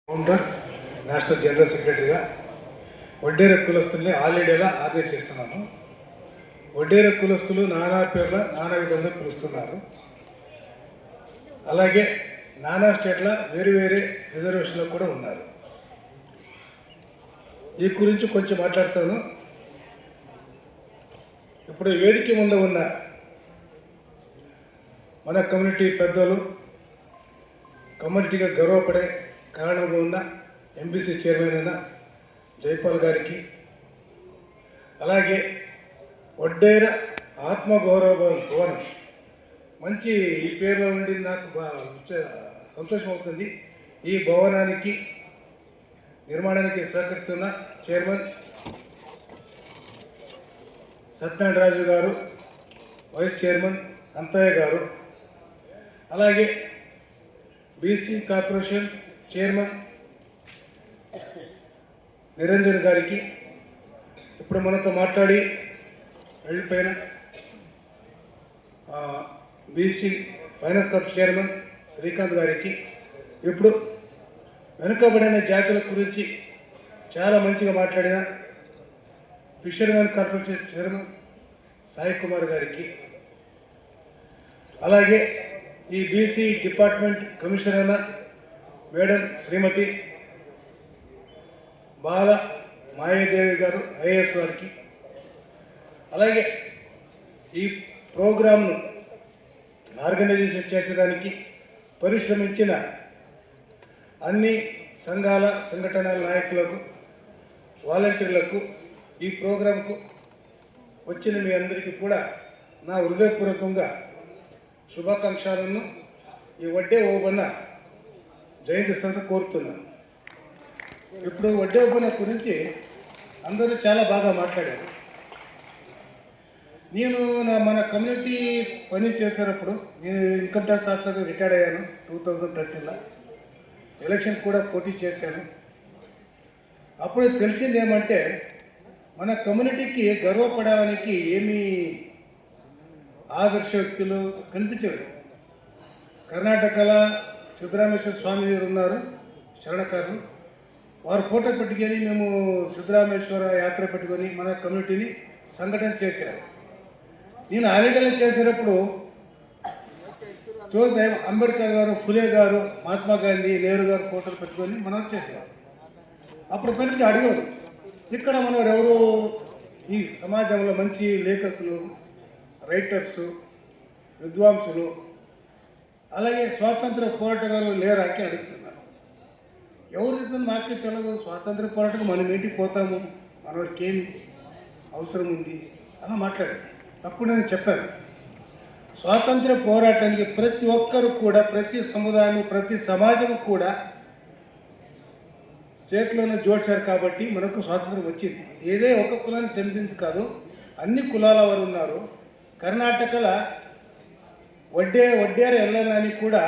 Founder, national general సెక్రటరీగా Vaddera కులస్తుల్ని all ఇండియాలో organise చేస్తున్నాను. వడ్డేర కులస్తులు నానా పేర్ల నానా విధంగా పిలుస్తున్నారు. అలాగే నానా స్టేట్ల వేరు వేరే రిజర్వేషన్లో కూడా ఉన్నారు. ఈ గురించి కొంచెం మాట్లాడతాను. ఇప్పుడు వేదిక ముందు ఉన్న మన కమ్యూనిటీ పెద్దలు, కమ్యూనిటీగా గర్వపడే కారణంగా ఉన్న ఎంబీసీ చైర్మన్ అయిన జైపాల్ గారికి, అలాగే వడ్డేర ఆత్మగౌరవ భవనం, మంచి ఈ పేరులో ఉండి నాకు సంతోషం అవుతుంది. ఈ భవనానికి నిర్మాణానికి సహకరిస్తున్న చైర్మన్ సత్యనారాయణ రాజు గారు, వైస్ చైర్మన్ అంతయ్య గారు, అలాగే బీసీ కార్పొరేషన్ చైర్మన్ నిరంజన్ గారికి, ఇప్పుడు మనతో మాట్లాడి వెళ్ళిపోయిన BC finance corporation chairman Srikanth గారికి, ఇప్పుడు వెనుకబడిన జాతుల గురించి చాలా మంచిగా మాట్లాడిన fishermen corporation chairman Sai Kumar గారికి, అలాగే ఈ బీసీ డిపార్ట్మెంట్ కమిషనర్ మేడం శ్రీమతి బాల మాయాదేవి గారు ఐఏఎస్ వారికి, అలాగే ఈ ప్రోగ్రాంను ఆర్గనైజేషన్ చేసేదానికి పరిశ్రమించిన అన్ని సంఘాల సంఘటనల నాయకులకు, వాలంటీర్లకు, ఈ ప్రోగ్రాంకు వచ్చిన మీ అందరికీ కూడా నా హృదయపూర్వకంగా శుభాకాంక్షలను ఈ వడ్డే ఓబన్న జయంతి సందర్భంగా కోరుతున్నాను. ఇప్పుడు వడ్డే ఓబన్న గురించి అందరూ చాలా బాగా మాట్లాడారు. నేను మన కమ్యూనిటీ పని చేసేటప్పుడు నేను ఇన్కమ్ ట్యాక్స్ ఆఫీసర్ రిటైర్డ్ అయ్యాను 2013లో. ఎలక్షన్ కూడా పోటీ చేశాను. అప్పుడు తెలిసింది ఏమంటే మన కమ్యూనిటీకి గర్వపడడానికి ఏమీ ఆదర్శ వ్యక్తులు కనిపించలేదు. కర్ణాటకలో సిద్ధరామేశ్వర స్వామి గారు ఉన్నారు, శరణకారులు. వారు ఫోటో పెట్టుకొని మేము సిద్ధరామేశ్వర యాత్ర పెట్టుకొని మన కమ్యూనిటీని సంఘటన చేశారు. నేను ఆలిడలో చేసేటప్పుడు అంబేద్కర్ గారు, ఫులే గారు, మహాత్మా గాంధీ, నెహ్రూ గారు ఫోటోలు పెట్టుకొని మనం చేశారు. అప్పుడు పెట్టి అడిగారు, ఇక్కడ మనం ఎవరు ఈ సమాజంలో మంచి లేఖకులు, రైటర్సు, విద్వాంసులు, అలాగే స్వాతంత్ర పోరాటగాళ్ళు లేరా అని అడుగుతున్నారు. ఎవరితో నాకే తెలియదు. స్వాతంత్ర పోరాటం మనం ఇంటికి పోతాము, మనకి ఏం అవసరం ఉంది అలా మాట్లాడారు. అప్పుడు నేను చెప్పాను, స్వాతంత్ర పోరాటానికి ప్రతి ఒక్కరు కూడా, ప్రతి సముదాయం, ప్రతి సమాజం కూడా చేతిలోనే జోడ్చారు కాబట్టి మనకు స్వాతంత్రం వచ్చింది. ఏదే ఒక కులాన్ని చెందింది కాదు, అన్ని కులాల వారు ఉన్నారు. కర్ణాటకలో వడ్డేర ఎల్లనని కూడా